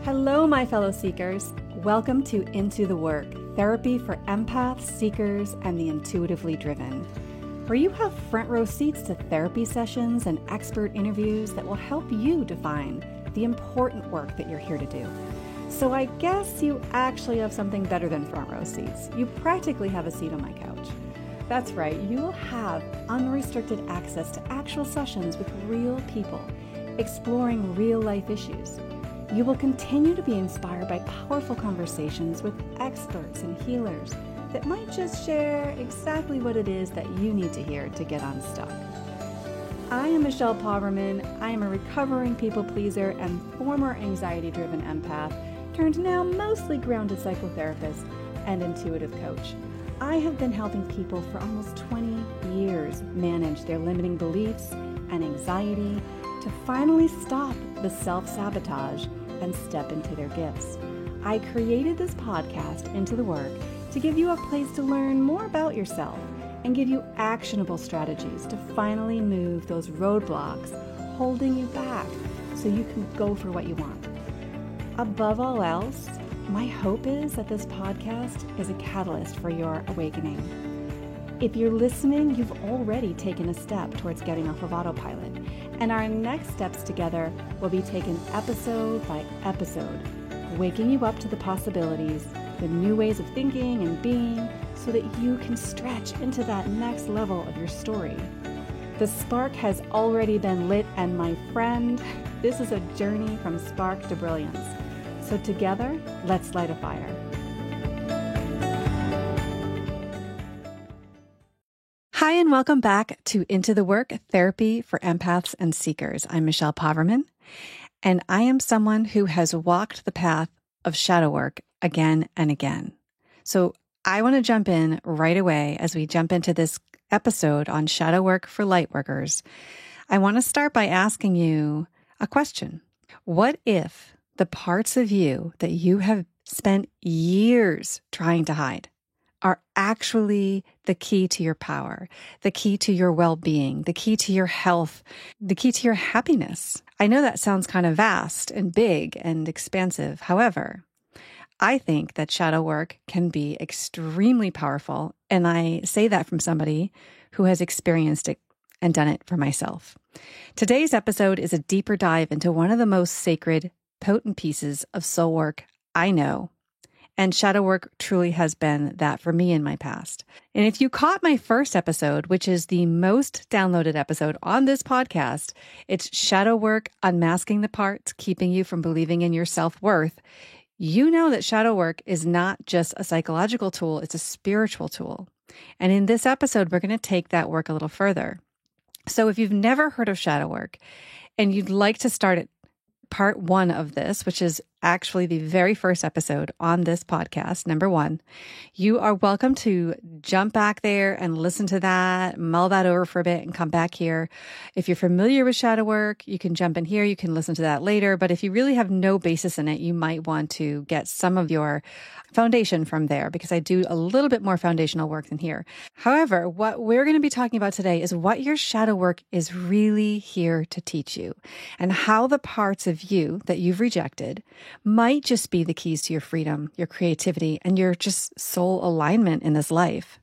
Hello, my fellow seekers. Welcome to Into the Work, therapy for empaths, seekers, and the intuitively driven, where you have front row seats to therapy sessions and expert interviews that will help you define the important work that you're here to do. So I guess you actually have something better than front row seats. You practically have a seat on my couch. That's right, you will have unrestricted access to actual sessions with real people, exploring real life issues. You will continue to be inspired by powerful conversations with experts and healers that might just share exactly what it is that you need to hear to get unstuck. I am Michelle Poverman. I am a recovering people pleaser and former anxiety-driven empath, turned now mostly grounded psychotherapist and intuitive coach. I have been helping people for almost 20 years manage their limiting beliefs and anxiety to finally stop the self-sabotage and step into their gifts. I created this podcast, Into the Work, to give you a place to learn more about yourself and give you actionable strategies to finally move those roadblocks holding you back so you can go for what you want. Above all else, my hope is that this podcast is a catalyst for your awakening. If you're listening, you've already taken a step towards getting off of autopilot. And our next steps together will be taken episode by episode, waking you up to the possibilities, the new ways of thinking and being, so that you can stretch into that next level of your story. The spark has already been lit, and my friend, this is a journey from spark to brilliance. So together, let's light a fire. Hi, and welcome back to Into the Work, therapy for empaths and seekers. I'm Michelle Poverman, and I am someone who has walked the path of shadow work again and again. So I want to jump in right away as we jump into this episode on shadow work for lightworkers. I want to start by asking you a question. What if the parts of you that you have spent years trying to hide are actually the key to your power, the key to your well-being, the key to your health, the key to your happiness? I know that sounds kind of vast and big and expansive. However, I think that shadow work can be extremely powerful. And I say that from somebody who has experienced it and done it for myself. Today's episode is a deeper dive into one of the most sacred, potent pieces of soul work I know. And shadow work truly has been that for me in my past. And if you caught my first episode, which is the most downloaded episode on this podcast, it's shadow work, unmasking the parts, keeping you from believing in your self-worth. You know that shadow work is not just a psychological tool, it's a spiritual tool. And in this episode, we're going to take that work a little further. So if you've never heard of shadow work and you'd like to start at part 1 of this, which is actually the very first episode on this podcast, number 1, you are welcome to jump back there and listen to that, mull that over for a bit and come back here. If you're familiar with shadow work, you can jump in here. You can listen to that later. But if you really have no basis in it, you might want to get some of your foundation from there, because I do a little bit more foundational work than here. However, what we're going to be talking about today is what your shadow work is really here to teach you, and how the parts of you that you've rejected might just be the keys to your freedom, your creativity, and your just soul alignment in this life.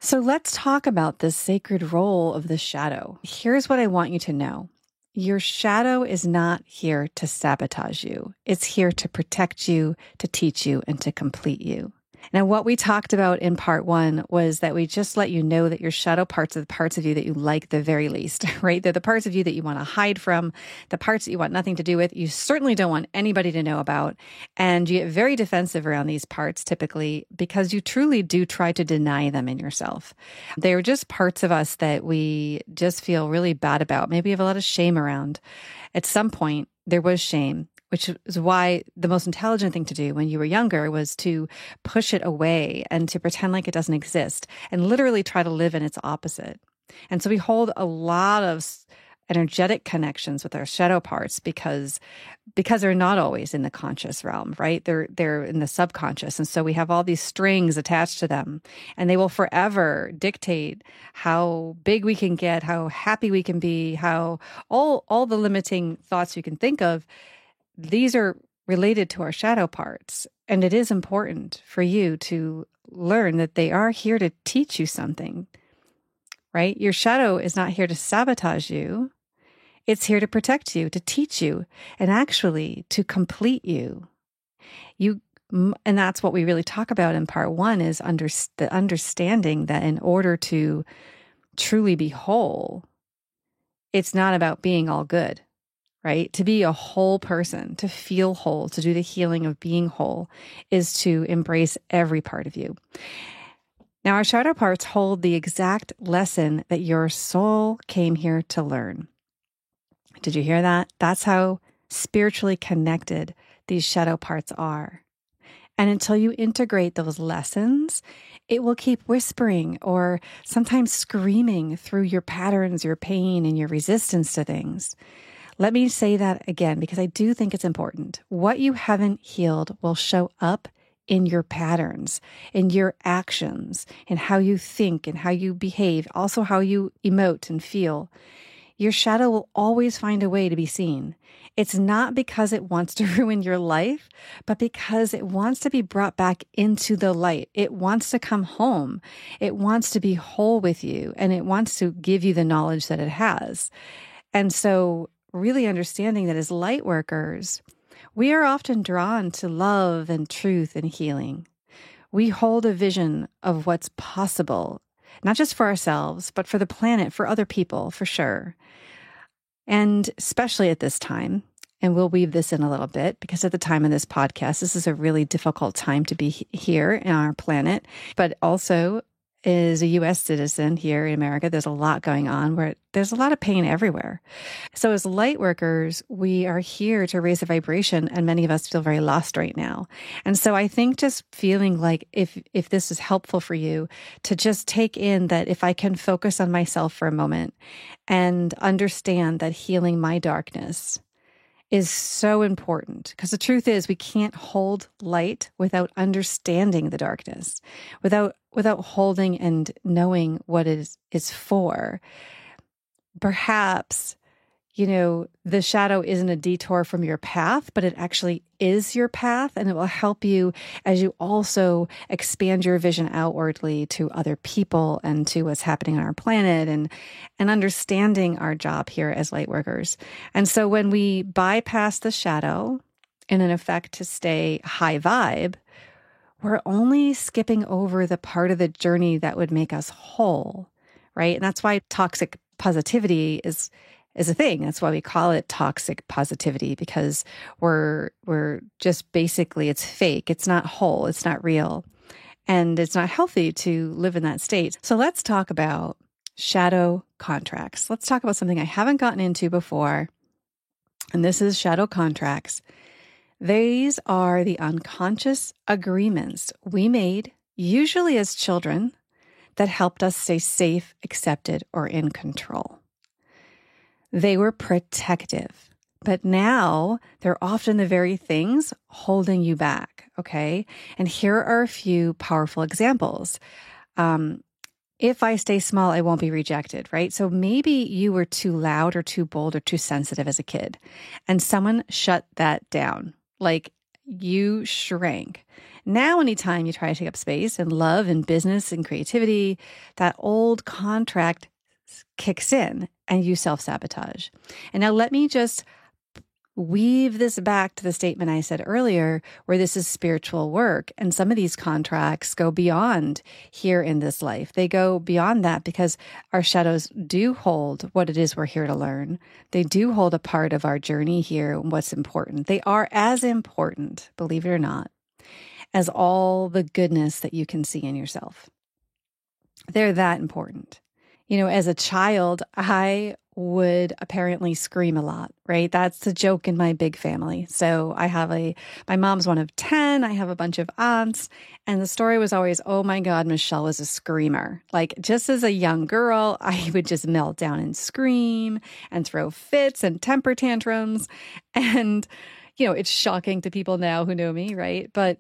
So let's talk about this sacred role of the shadow. Here's what I want you to know. Your shadow is not here to sabotage you. It's here to protect you, to teach you, and to complete you. Now, what we talked about in part 1 was that we just let you know that your shadow parts are the parts of you that you like the very least, right? They're the parts of you that you want to hide from, the parts that you want nothing to do with. You certainly don't want anybody to know about. And you get very defensive around these parts typically because you truly do try to deny them in yourself. They're just parts of us that we just feel really bad about. Maybe we have a lot of shame around. At some point, there was shame, which is why the most intelligent thing to do when you were younger was to push it away and to pretend like it doesn't exist and literally try to live in its opposite. And so we hold a lot of energetic connections with our shadow parts because they're not always in the conscious realm, right? They're in the subconscious. And so we have all these strings attached to them, and they will forever dictate how big we can get, how happy we can be, how all the limiting thoughts you can think of. These are related to our shadow parts. And it is important for you to learn that they are here to teach you something, right? Your shadow is not here to sabotage you. It's here to protect you, to teach you, and actually to complete you. And that's what we really talk about in part one is the understanding that in order to truly be whole, it's not about being all good, right? To be a whole person, to feel whole, to do the healing of being whole is to embrace every part of you. Now, our shadow parts hold the exact lesson that your soul came here to learn. Did you hear that? That's how spiritually connected these shadow parts are. And until you integrate those lessons, it will keep whispering or sometimes screaming through your patterns, your pain, and your resistance to things. Let me say that again, because I do think it's important. What you haven't healed will show up in your patterns, in your actions, in how you think and how you behave, also how you emote and feel. Your shadow will always find a way to be seen. It's not because it wants to ruin your life, but because it wants to be brought back into the light. It wants to come home. It wants to be whole with you, and it wants to give you the knowledge that it has. And so really understanding that as light workers, we are often drawn to love and truth and healing. We hold a vision of what's possible, not just for ourselves, but for the planet, for other people, for sure. And especially at this time, and we'll weave this in a little bit, because at the time of this podcast, this is a really difficult time to be here in our planet, but also as a U.S. citizen here in America, there's a lot going on where there's a lot of pain everywhere. So as light workers, we are here to raise the vibration, and many of us feel very lost right now. And so I think just feeling like if this is helpful for you, to just take in that if I can focus on myself for a moment and understand that healing my darkness is so important, because the truth is we can't hold light without understanding the darkness, without holding and knowing what it is for. Perhaps, the shadow isn't a detour from your path, but it actually is your path, and it will help you as you also expand your vision outwardly to other people and to what's happening on our planet and understanding our job here as light workers. And so when we bypass the shadow in an effect to stay high vibe, we're only skipping over the part of the journey that would make us whole, right? And that's why toxic positivity is a thing. That's why we call it toxic positivity, because we're just basically, it's fake. It's not whole. It's not real. And it's not healthy to live in that state. So let's talk about shadow contracts. Let's talk about something I haven't gotten into before. And this is shadow contracts. These are the unconscious agreements we made, usually as children, that helped us stay safe, accepted, or in control. They were protective, but now they're often the very things holding you back, okay? And here are a few powerful examples. If I stay small, I won't be rejected, right? So maybe you were too loud or too bold or too sensitive as a kid, and someone shut that down. Like you shrank. Now, anytime you try to take up space and love and business and creativity, that old contract kicks in and you self-sabotage. And now let me just weave this back to the statement I said earlier, where this is spiritual work. And some of these contracts go beyond here in this life. They go beyond that because our shadows do hold what it is we're here to learn. They do hold a part of our journey here and what's important. They are as important, believe it or not, as all the goodness that you can see in yourself. They're that important. As a child, I would apparently scream a lot, right? That's the joke in my big family. So my mom's one of 10. I have a bunch of aunts. And the story was always, oh my God, Michelle was a screamer. Like just as a young girl, I would just melt down and scream and throw fits and temper tantrums. And, it's shocking to people now who know me, right? But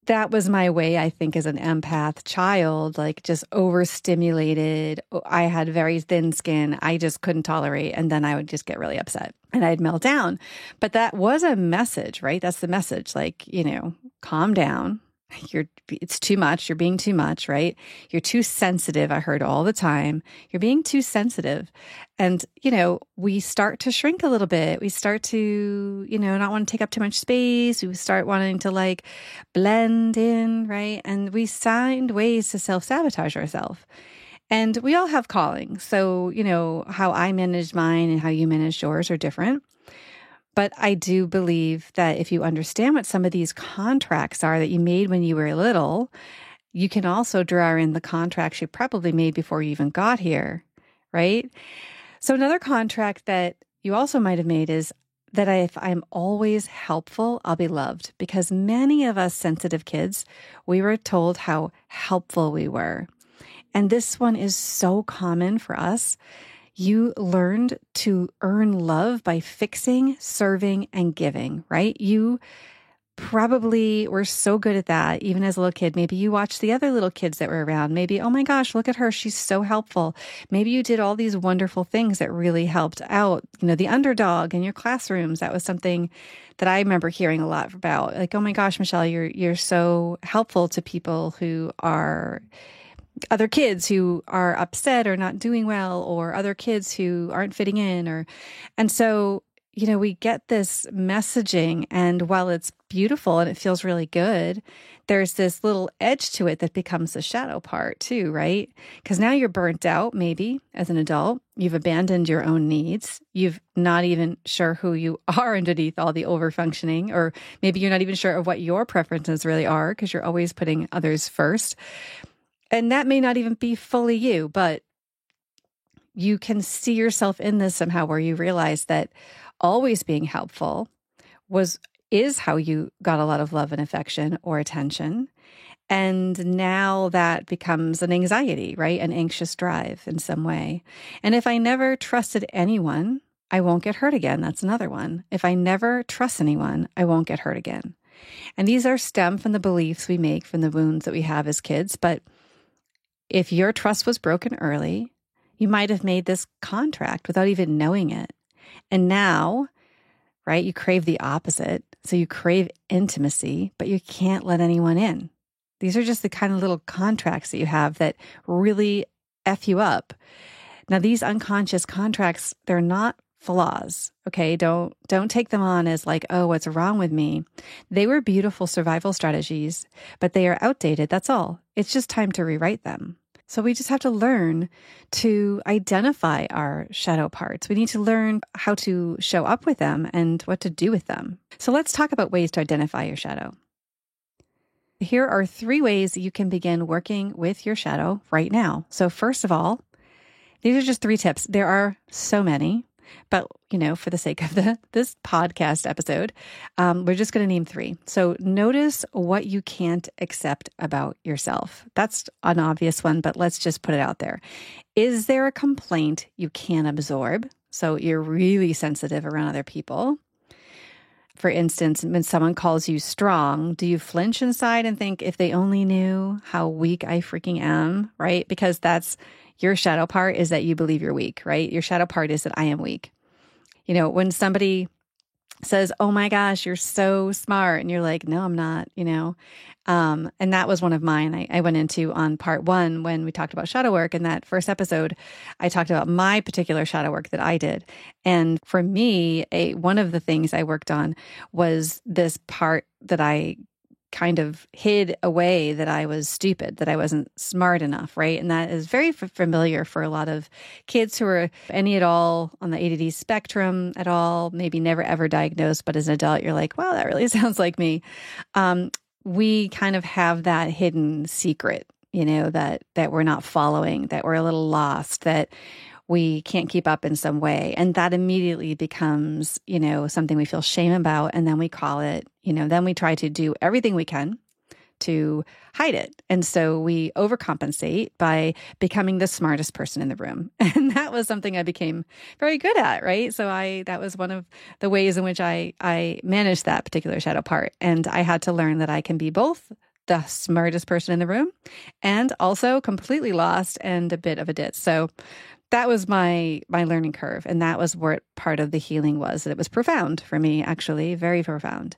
That was my way, I think, as an empath child, like just overstimulated. I had very thin skin. I just couldn't tolerate. And then I would just get really upset and I'd melt down. But that was a message, right? That's the message. Like, calm down. It's too much. You're being too much, right? You're too sensitive. I heard all the time. You're being too sensitive. And, we start to shrink a little bit. We start to, not want to take up too much space. We start wanting to like blend in, right? And we find ways to self-sabotage ourselves. And we all have callings. So, how I manage mine and how you manage yours are different. But I do believe that if you understand what some of these contracts are that you made when you were little, you can also draw in the contracts you probably made before you even got here, right? So another contract that you also might have made is that if I'm always helpful, I'll be loved. Because many of us sensitive kids, we were told how helpful we were. And this one is so common for us. You learned to earn love by fixing, serving, and giving, right? You probably were so good at that, even as a little kid. Maybe you watched the other little kids that were around. Maybe, oh my gosh, look at her. She's so helpful. Maybe you did all these wonderful things that really helped out, the underdog in your classrooms. That was something that I remember hearing a lot about. Like, oh my gosh, Michelle, you're so helpful to people who are other kids who are upset or not doing well, or other kids who aren't fitting in, and so, we get this messaging, and while it's beautiful and it feels really good, there's this little edge to it that becomes the shadow part too, right? Because now you're burnt out, maybe as an adult, you've abandoned your own needs. You've not even sure who you are underneath all the overfunctioning, or maybe you're not even sure of what your preferences really are because you're always putting others first. And that may not even be fully you, but you can see yourself in this somehow where you realize that always being helpful is how you got a lot of love and affection or attention. And now that becomes an anxiety, right? An anxious drive in some way. And if I never trusted anyone, I won't get hurt again. That's another one. If I never trust anyone, I won't get hurt again. And these are stem from the beliefs we make from the wounds that we have as kids. But if your trust was broken early, you might have made this contract without even knowing it. And now, right, you crave the opposite. So you crave intimacy, but you can't let anyone in. These are just the kind of little contracts that you have that really F you up. Now, these unconscious contracts, they're not flaws, okay? Don't take them on as like, oh, what's wrong with me? They were beautiful survival strategies, but they are outdated. That's all. It's just time to rewrite them. So we just have to learn to identify our shadow parts. We need to learn how to show up with them and what to do with them. So let's talk about ways to identify your shadow. Here are 3 ways you can begin working with your shadow right now. So first of all, these are just 3 tips. There are so many, but for the sake of this podcast episode, we're just going to name 3. So notice what you can't accept about yourself. That's an obvious one, but let's just put it out there. Is there a complaint you can't absorb? So you're really sensitive around other people. For instance, when someone calls you strong, do you flinch inside and think, if they only knew how weak I freaking am, right? Because that's your shadow part, is that you believe you're weak, right? Your shadow part is that I am weak. When somebody says, oh my gosh, you're so smart, and you're like, no, I'm not, and that was one of mine I went into on part 1 when we talked about shadow work. In that first episode, I talked about my particular shadow work that I did. And for me, one of the things I worked on was this part that I kind of hid away, that I was stupid, that I wasn't smart enough, right? And that is very familiar for a lot of kids who are any at all on the ADD spectrum at all, maybe never ever diagnosed, but as an adult, you're like, wow, that really sounds like me. We kind of have that hidden secret, that we're not following, that we're a little lost, that we can't keep up in some way. And that immediately becomes, something we feel shame about. And then we call it, then we try to do everything we can to hide it. And so we overcompensate by becoming the smartest person in the room. And that was something I became very good at, right? So that was one of the ways in which I managed that particular shadow part. And I had to learn that I can be both the smartest person in the room and also completely lost and a bit of a ditz. So that was my learning curve. And that was where part of the healing was. That it was profound for me, actually, very profound.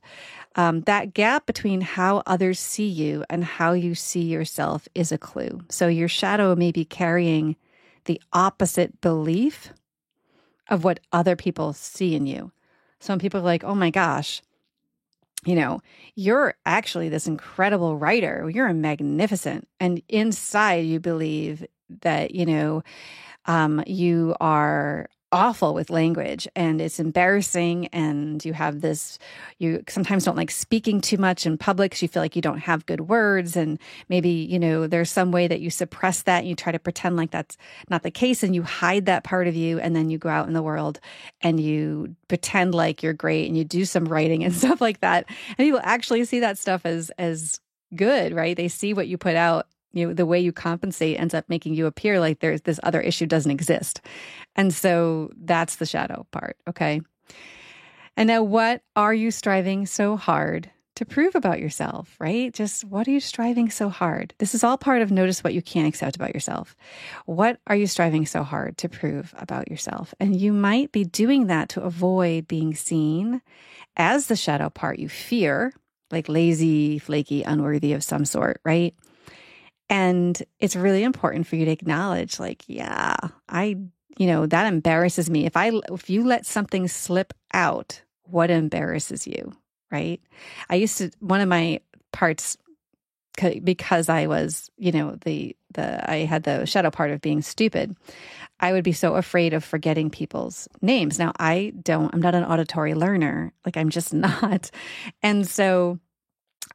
That gap between how others see you and how you see yourself is a clue. So your shadow may be carrying the opposite belief of what other people see in you. Some people are like, oh my gosh, you're actually this incredible writer. You're a magnificent. And inside you believe that, you are awful with language and it's embarrassing. And you have you sometimes don't like speaking too much in public because you feel like you don't have good words. And maybe, there's some way that you suppress that and you try to pretend like that's not the case and you hide that part of you. And then you go out in the world and you pretend like you're great and you do some writing and stuff like that. And people actually see that stuff as good, right? They see what you put out. The way you compensate ends up making you appear like there's this other issue doesn't exist. And so that's the shadow part. Okay. And now what are you striving so hard to prove about yourself, right? Just what are you striving so hard? This is all part of notice what you can't accept about yourself. What are you striving so hard to prove about yourself? And you might be doing that to avoid being seen as the shadow part you fear, like lazy, flaky, unworthy of some sort, right? And it's really important for you to acknowledge, like, yeah, that embarrasses me. If you let something slip out, what embarrasses you, right? One of my parts, because I was, I had the shadow part of being stupid. I would be so afraid of forgetting people's names. Now I'm not an auditory learner. Like I'm just not. And so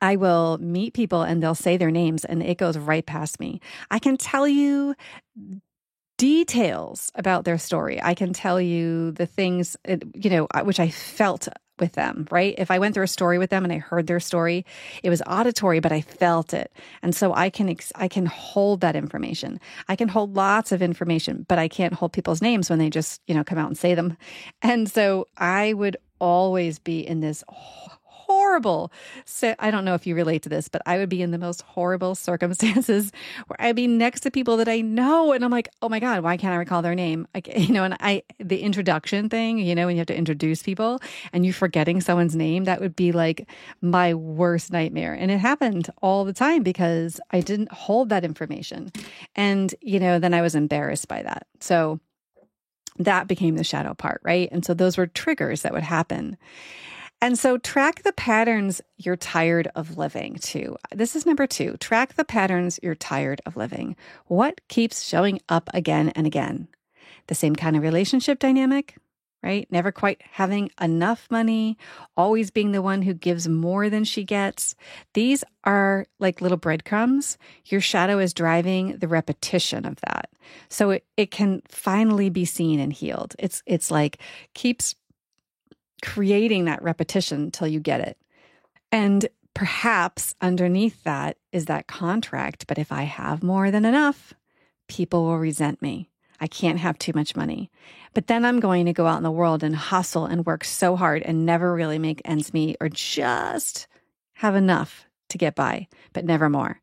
I will meet people and they'll say their names and it goes right past me. I can tell you details about their story. I can tell you the things, which I felt with them, right? If I went through a story with them and I heard their story, it was auditory, but I felt it. And so I can hold that information. I can hold lots of information, but I can't hold people's names when they just, come out and say them. And so I would always be in this horrible. So I don't know if you relate to this, but I would be in the most horrible circumstances where I'd be next to people that I know. And I'm like, oh my God, why can't I recall their name? Like, the introduction thing, when you have to introduce people and you're forgetting someone's name, that would be like my worst nightmare. And it happened all the time because I didn't hold that information. And, then I was embarrassed by that. So that became the shadow part, right? And so those were triggers that would happen. And so track the patterns you're tired of living too. This is number 2. Track the patterns you're tired of living. What keeps showing up again and again? The same kind of relationship dynamic, right? Never quite having enough money, always being the one who gives more than she gets. These are like little breadcrumbs. Your shadow is driving the repetition of that. So it can finally be seen and healed. It's like keeps creating that repetition till you get it. And perhaps underneath that is that contract. But if I have more than enough, people will resent me. I can't have too much money. But then I'm going to go out in the world and hustle and work so hard and never really make ends meet or just have enough to get by, but never more.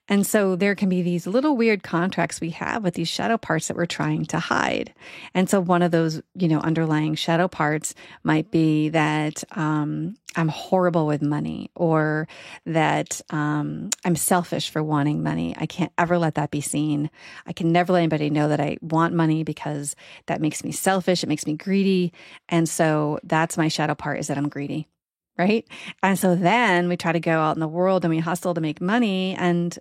And so there can be these little weird contracts we have with these shadow parts that we're trying to hide. And so one of those, underlying shadow parts might be that I'm horrible with money, or that I'm selfish for wanting money. I can't ever let that be seen. I can never let anybody know that I want money because that makes me selfish. It makes me greedy. And so that's my shadow part, is that I'm greedy. Right. And so then we try to go out in the world and we hustle to make money. And,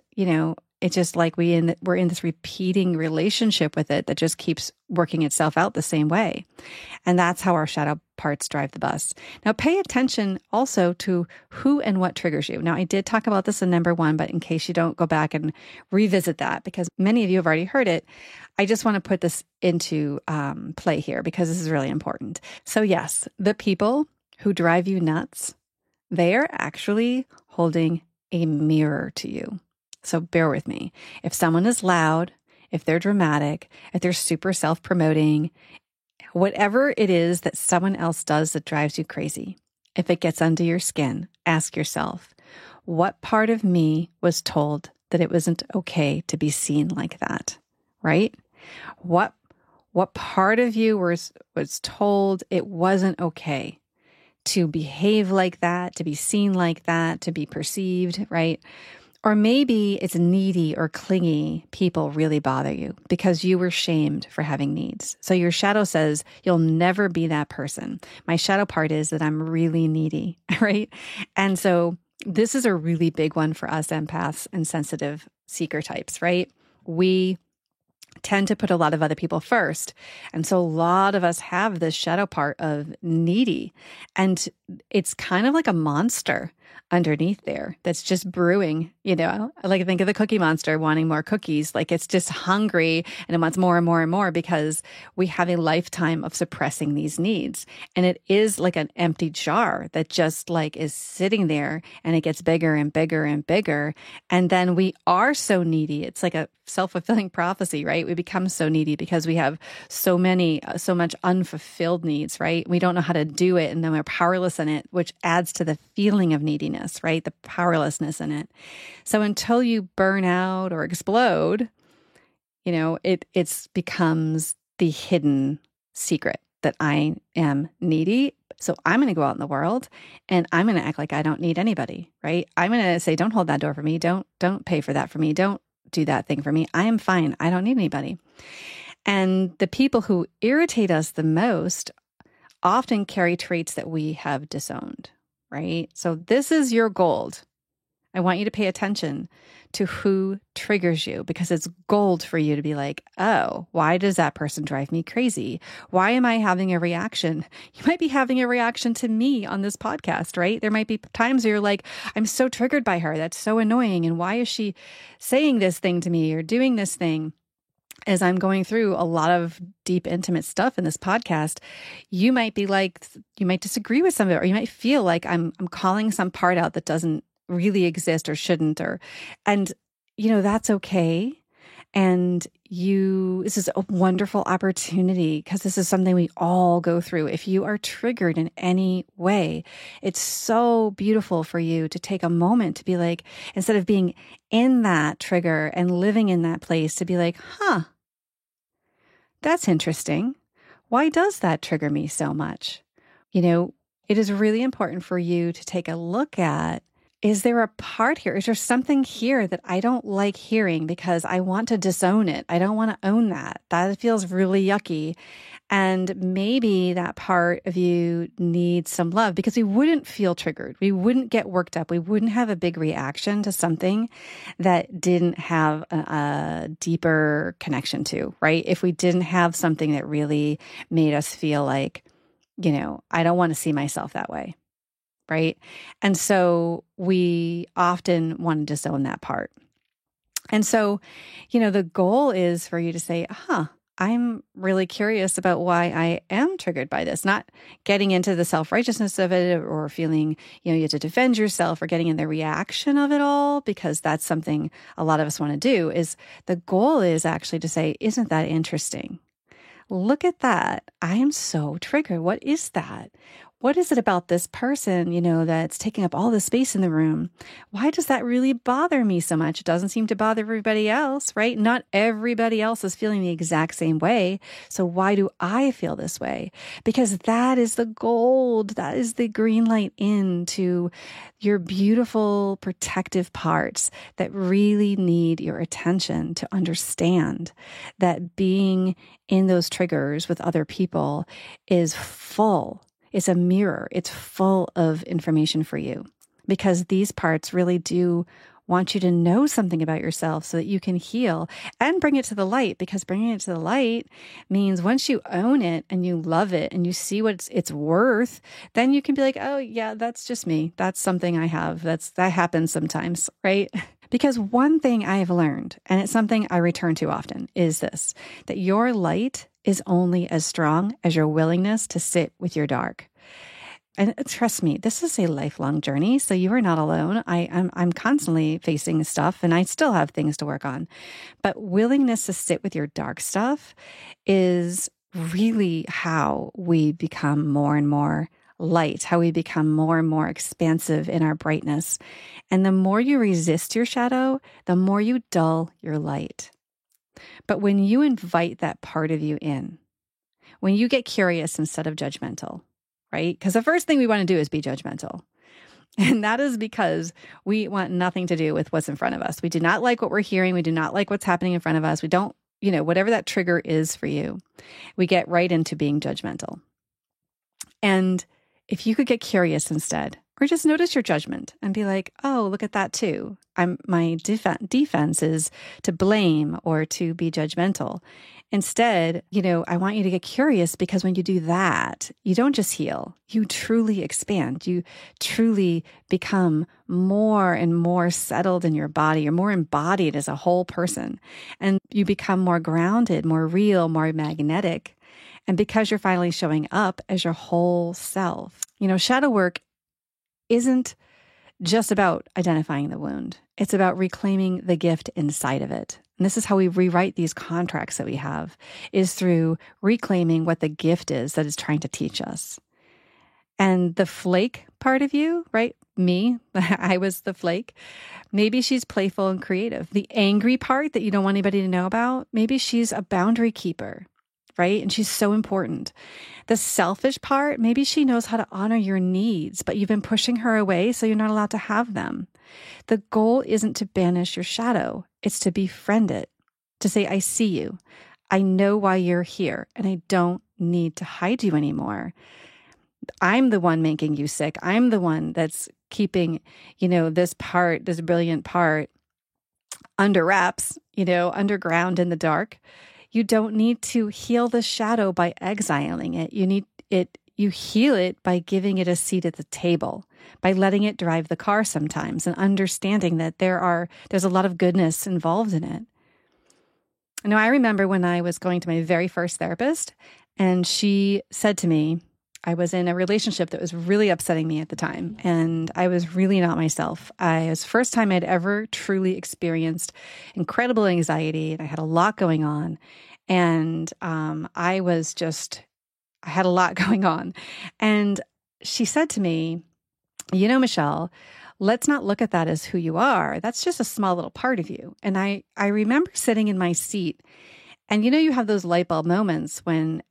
it's just like we're in this repeating relationship with it that just keeps working itself out the same way. And that's how our shadow parts drive the bus. Now, pay attention also to who and what triggers you. Now, I did talk about this in number 1, but in case you don't, go back and revisit that because many of you have already heard it. I just want to put this into play here because this is really important. So yes, the people who drive you nuts, they are actually holding a mirror to you. So bear with me. If someone is loud, if they're dramatic, if they're super self-promoting, whatever it is that someone else does that drives you crazy, if it gets under your skin, ask yourself, what part of me was told that it wasn't okay to be seen like that, right? What part of you was told it wasn't okay to behave like that, to be seen like that, to be perceived, right? Or maybe it's needy or clingy people really bother you because you were shamed for having needs. So your shadow says, you'll never be that person. My shadow part is that I'm really needy, right? And so this is a really big one for us empaths and sensitive seeker types, right? We tend to put a lot of other people first. And so a lot of us have this shadow part of needy. And it's kind of like a monster underneath there that's just brewing, like think of the Cookie Monster wanting more cookies. Like it's just hungry and it wants more and more and more because we have a lifetime of suppressing these needs. And it is like an empty jar that just like is sitting there and it gets bigger and bigger and bigger. And then we are so needy. It's like a self-fulfilling prophecy, right? We become so needy because we have so much unfulfilled needs, right? We don't know how to do it. And then we're powerless in it, which adds to the feeling of neediness, right? The powerlessness in it. So until you burn out or explode, it becomes the hidden secret that I am needy. So I'm going to go out in the world and I'm going to act like I don't need anybody, right? I'm going to say, don't hold that door for me. Don't pay for that for me. Don't do that thing for me. I am fine. I don't need anybody. And the people who irritate us the most often carry traits that we have disowned, right? So this is your gold. I want you to pay attention to who triggers you because it's gold for you to be like, oh, why does that person drive me crazy? Why am I having a reaction? You might be having a reaction to me on this podcast, right? There might be times where you're like, I'm so triggered by her. That's so annoying. And why is she saying this thing to me or doing this thing? As I'm going through a lot of deep, intimate stuff in this podcast, you might be like, you might disagree with some of it, or you might feel like I'm calling some part out that doesn't really exist or shouldn't, and that's okay. And this is a wonderful opportunity because this is something we all go through. If you are triggered in any way, it's so beautiful for you to take a moment to be like, instead of being in that trigger and living in that place, to be like, that's interesting. Why does that trigger me so much? It is really important for you to take a look at, is there a part here? Is there something here that I don't like hearing because I want to disown it? I don't want to own that. That feels really yucky. And maybe that part of you needs some love because we wouldn't feel triggered. We wouldn't get worked up. We wouldn't have a big reaction to something that didn't have a deeper connection to, right? If we didn't have something that really made us feel like, I don't want to see myself that way. Right. And so we often want to disown that part. And so, the goal is for you to say, I'm really curious about why I am triggered by this, not getting into the self-righteousness of it or feeling, you have to defend yourself or getting in the reaction of it all, because that's something a lot of us want to do. Is the goal is actually to say, isn't that interesting? Look at that. I am so triggered. What is that? What is it about this person, that's taking up all the space in the room? Why does that really bother me so much? It doesn't seem to bother everybody else, right? Not everybody else is feeling the exact same way. So why do I feel this way? Because that is the gold. That is the green light into your beautiful protective parts that really need your attention to understand that being in those triggers with other people is full. It's a mirror. It's full of information for you because these parts really do want you to know something about yourself so that you can heal and bring it to the light, because bringing it to the light means once you own it and you love it and you see what it's worth, then you can be like, oh yeah, that's just me. That's something I have. That happens sometimes, right? Because one thing I have learned, and it's something I return to often, is this, that your light is only as strong as your willingness to sit with your dark. And trust me, this is a lifelong journey, so you are not alone. I'm constantly facing stuff, and I still have things to work on. But willingness to sit with your dark stuff is really how we become more and more light, how we become more and more expansive in our brightness. And the more you resist your shadow, the more you dull your light. But when you invite that part of you in, when you get curious instead of judgmental, right? Because the first thing we want to do is be judgmental. And that is because we want nothing to do with what's in front of us. We do not like what we're hearing. We do not like what's happening in front of us. We don't, whatever that trigger is for you, we get right into being judgmental. And if you could get curious instead, or just notice your judgment and be like, oh, look at that too. My defense is to blame or to be judgmental. Instead, I want you to get curious, because when you do that, you don't just heal, you truly expand. You truly become more and more settled in your body. You're more embodied as a whole person, and you become more grounded, more real, more magnetic. And because you're finally showing up as your whole self, shadow work isn't just about identifying the wound. It's about reclaiming the gift inside of it. And this is how we rewrite these contracts that we have, is through reclaiming what the gift is that is trying to teach us. And the flake part of you, right? Me, I was the flake. Maybe she's playful and creative. The angry part that you don't want anybody to know about, maybe she's a boundary keeper, right? And she's so important. The selfish part, maybe she knows how to honor your needs, but you've been pushing her away, so you're not allowed to have them. The goal isn't to banish your shadow. It's to befriend it, to say, I see you. I know why you're here, and I don't need to hide you anymore. I'm the one making you sick. I'm the one that's keeping, this brilliant part under wraps, underground in the dark. You don't need to heal the shadow by exiling it. You heal it by giving it a seat at the table, by letting it drive the car sometimes, and understanding that there's a lot of goodness involved in it. I remember when I was going to my very first therapist, and she said to me, I was in a relationship that was really upsetting me at the time, and I was really not myself. It was the first time I'd ever truly experienced incredible anxiety, and I had a lot going on, and I had a lot going on. And she said to me, Michelle, let's not look at that as who you are. That's just a small little part of you. And I remember sitting in my seat, and you have those light bulb moments when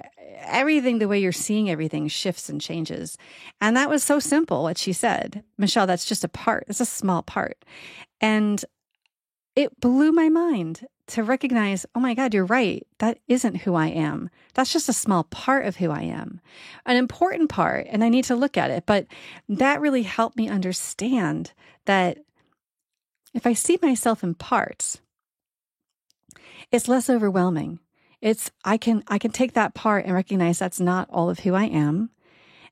everything, the way you're seeing everything, shifts and changes. And that was so simple, what she said. Michelle, that's just a part. It's a small part. And it blew my mind to recognize, oh my God, you're right. That isn't who I am. That's just a small part of who I am. An important part, and I need to look at it. But that really helped me understand that if I see myself in parts, it's less overwhelming. I can take that part and recognize that's not all of who I am.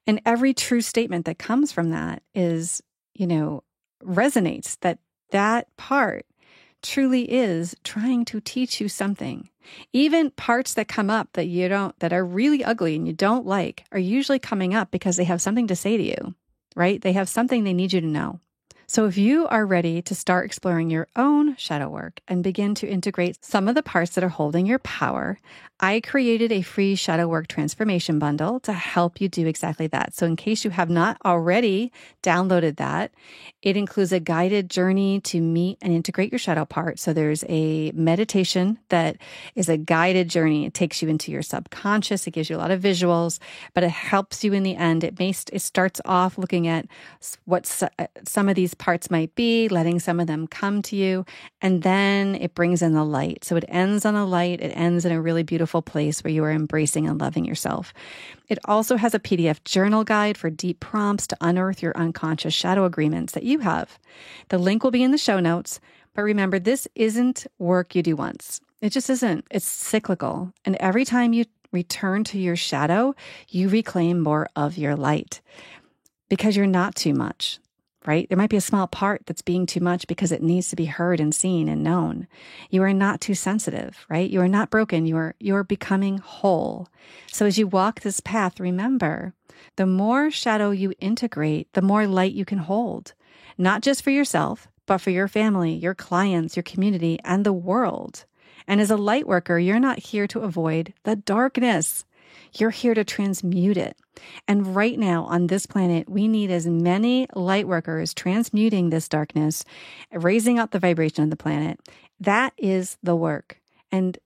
And every true statement that comes from that is, resonates, that part truly is trying to teach you something. Even parts that come up that are really ugly and you don't like, are usually coming up because they have something to say to you, right? They have something they need you to know. So if you are ready to start exploring your own shadow work and begin to integrate some of the parts that are holding your power, I created a free shadow work transformation bundle to help you do exactly that. So in case you have not already downloaded that, it includes a guided journey to meet and integrate your shadow part. So there's a meditation that is a guided journey. It takes you into your subconscious. It gives you a lot of visuals, but it helps you in the end. It starts off looking at what some of these parts might be, letting some of them come to you, and then it brings in the light. So it ends on a light. It ends in a really beautiful place where you are embracing and loving yourself. It also has a PDF journal guide for deep prompts to unearth your unconscious shadow agreements that you have. The link will be in the show notes, but remember, this isn't work you do once. It just isn't. It's cyclical. And every time you return to your shadow, you reclaim more of your light because you're not too much. Right? There might be a small part that's being too much because it needs to be heard and seen and known. You are not too sensitive, right? You are not broken. You are becoming whole. So as you walk this path, remember, the more shadow you integrate, the more light you can hold, not just for yourself, but for your family, your clients, your community, and the world. And as a light worker, you're not here to avoid the darkness. You're here to transmute it. And right now on this planet, we need as many light workers transmuting this darkness, raising up the vibration of the planet. That is the work. And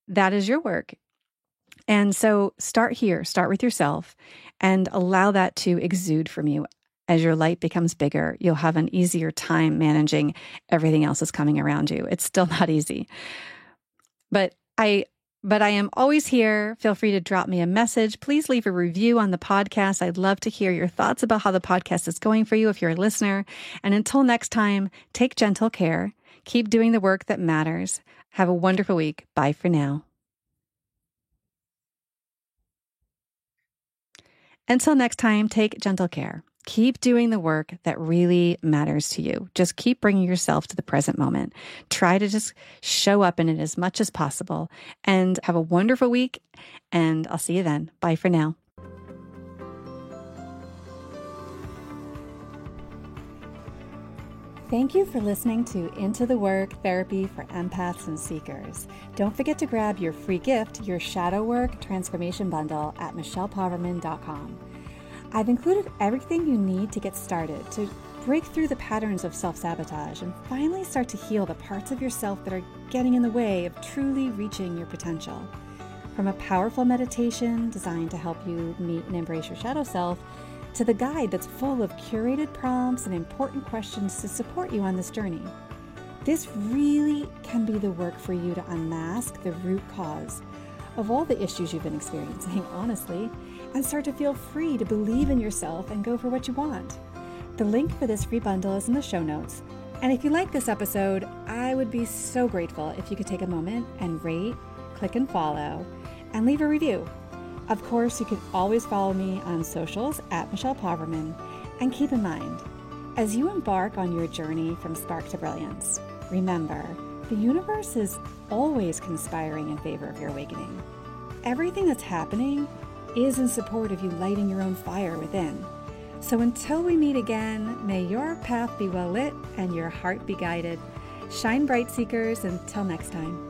that is your work. And so start here, start with yourself, and allow that to exude from you. As your light becomes bigger, you'll have an easier time managing everything else that's coming around you. It's still not easy. But I am always here. Feel free to drop me a message. Please leave a review on the podcast. I'd love to hear your thoughts about how the podcast is going for you if you're a listener. And until next time, take gentle care. Keep doing the work that matters. Have a wonderful week. Bye for now. Until next time, take gentle care. Keep doing the work that really matters to you. Just keep bringing yourself to the present moment. Try to just show up in it as much as possible, and have a wonderful week. And I'll see you then. Bye for now. Thank you for listening to Into the Work Therapy for Empaths and Seekers. Don't forget to grab your free gift, your Shadow Work Transformation Bundle at michellepoverman.com. I've included everything you need to get started to break through the patterns of self-sabotage and finally start to heal the parts of yourself that are getting in the way of truly reaching your potential. From a powerful meditation designed to help you meet and embrace your shadow self, to the guide that's full of curated prompts and important questions to support you on this journey. This really can be the work for you to unmask the root cause of all the issues you've been experiencing, honestly, and start to feel free to believe in yourself and go for what you want. The link for this free bundle is in the show notes. And if you like this episode, I would be so grateful if you could take a moment and rate, click and follow, and leave a review. Of course, you can always follow me on socials at Michelle Poverman. And keep in mind, as you embark on your journey from spark to brilliance, remember, the universe is always conspiring in favor of your awakening. Everything that's happening is in support of you lighting your own fire within. So until we meet again, may your path be well lit and your heart be guided. Shine bright, seekers. Until next time.